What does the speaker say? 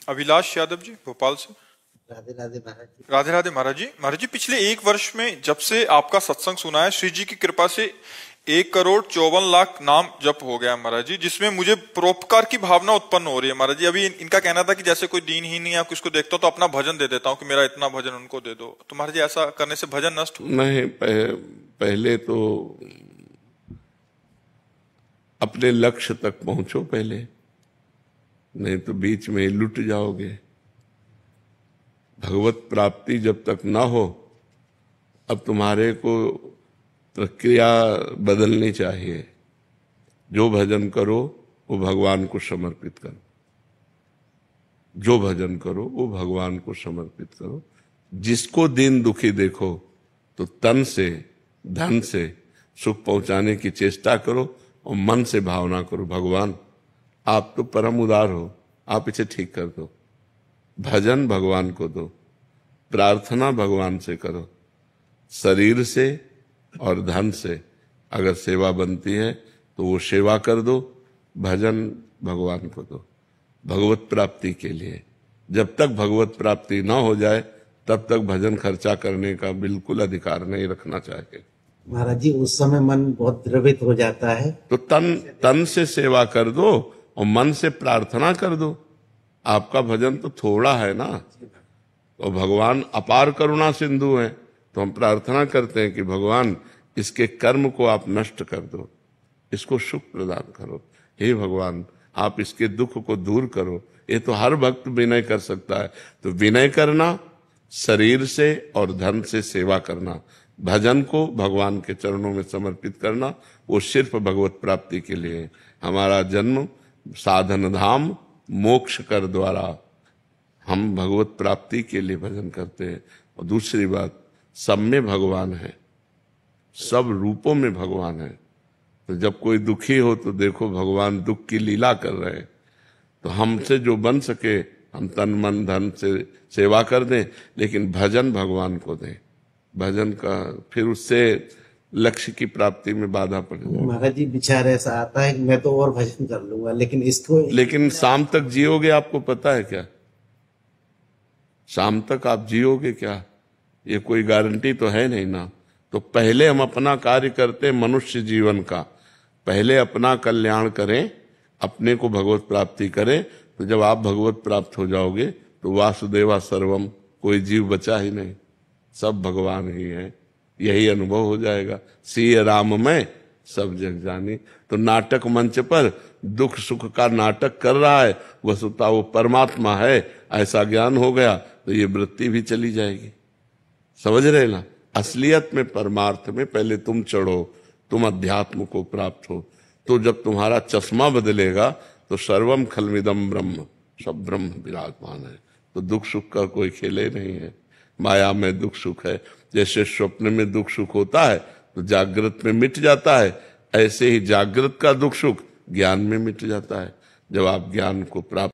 अभिलाष यादव जी, भोपाल से। राधे राधे महाराज जी। राधे राधे महाराज जी। महाराज जी, पिछले एक वर्ष में जब से आपका सत्संग सुना है, श्री जी की कृपा से 1,54,00,000 नाम जप हो गया महाराज जी, जिसमें मुझे परोपकार की भावना उत्पन्न हो रही है महाराज जी। अभी इनका कहना था कि जैसे कोई दीन ही नहीं है, किसको देखता हूं तो अपना भजन दे देता हूं कि मेरा इतना भजन उनको दे दो। तो महाराज जी, ऐसा करने से भजन नष्ट नहीं, पहले तो अपने लक्ष्य तक पहुंचो पहले, नहीं तो बीच में लुट जाओगे। भगवत प्राप्ति जब तक ना हो, अब तुम्हारे को प्रक्रिया बदलनी चाहिए। जो भजन करो वो भगवान को समर्पित करो, जो भजन करो वो भगवान को समर्पित करो। जिसको दीन दुखी देखो तो तन से धन से सुख पहुंचाने की चेष्टा करो और मन से भावना करो, भगवान आप तो परम उदार हो, आप इसे ठीक कर दो। भजन भगवान को दो, प्रार्थना भगवान से करो। शरीर से और धन से अगर सेवा बनती है तो वो सेवा कर दो, भजन भगवान को दो भगवत प्राप्ति के लिए। जब तक भगवत प्राप्ति ना हो जाए तब तक भजन खर्चा करने का बिल्कुल अधिकार नहीं रखना चाहिए। महाराज जी, उस समय मन बहुत द्रवित हो जाता है, तो तन से सेवा कर दो और मन से प्रार्थना कर दो। आपका भजन तो थोड़ा है ना, तो भगवान अपार करुणा सिंधु है, तो हम प्रार्थना करते हैं कि भगवान इसके कर्म को आप नष्ट कर दो, इसको सुख प्रदान करो। हे भगवान, आप इसके दुख को दूर करो। ये तो हर भक्त विनय कर सकता है। तो विनय करना, शरीर से और धन से सेवा करना, भजन को भगवान के चरणों में समर्पित करना, वो सिर्फ भगवत प्राप्ति के लिए है। हमारा जन्म साधन धाम मोक्ष कर द्वारा, हम भगवत प्राप्ति के लिए भजन करते हैं। और दूसरी बात, सब में भगवान है, सब रूपों में भगवान है। तो जब कोई दुखी हो तो देखो भगवान दुख की लीला कर रहे हैं। तो हमसे जो बन सके हम तन मन धन से सेवा कर दें, लेकिन भजन भगवान को दें। भजन का फिर उससे लक्ष्य की प्राप्ति में बाधा पड़ जाए। महाराज जी, विचार ऐसा आता है कि मैं तो और भजन कर लूंगा, लेकिन शाम तक जियोगे आपको पता है क्या? शाम तक आप जियोगे क्या? ये कोई गारंटी तो है नहीं ना। तो पहले हम अपना कार्य करते, मनुष्य जीवन का पहले अपना कल्याण करें, अपने को भगवत प्राप्ति करें। तो जब आप भगवत प्राप्त हो जाओगे तो वासुदेवा सर्वम, कोई जीव बचा ही नहीं, सब भगवान ही है। यही अनुभव हो जाएगा। सिय राम में सब जग जानी। तो नाटक मंच पर दुख सुख का नाटक कर रहा है, वस्तुतः वो परमात्मा है, ऐसा ज्ञान हो गया तो ये वृत्ति भी चली जाएगी। समझ रहे ना? असलियत में, परमार्थ में पहले तुम चढ़ो, तुम अध्यात्म को प्राप्त हो। तो जब तुम्हारा चश्मा बदलेगा तो सर्वम खलमिदम ब्रह्म, सब ब्रह्म विराजमान है। तो दुख सुख का कोई खेले नहीं है। माया में दुख सुख है। जैसे स्वप्न में दुख सुख होता है तो जागृत में मिट जाता है, ऐसे ही जागृत का दुख सुख ज्ञान में मिट जाता है। जब आप ज्ञान को प्राप्त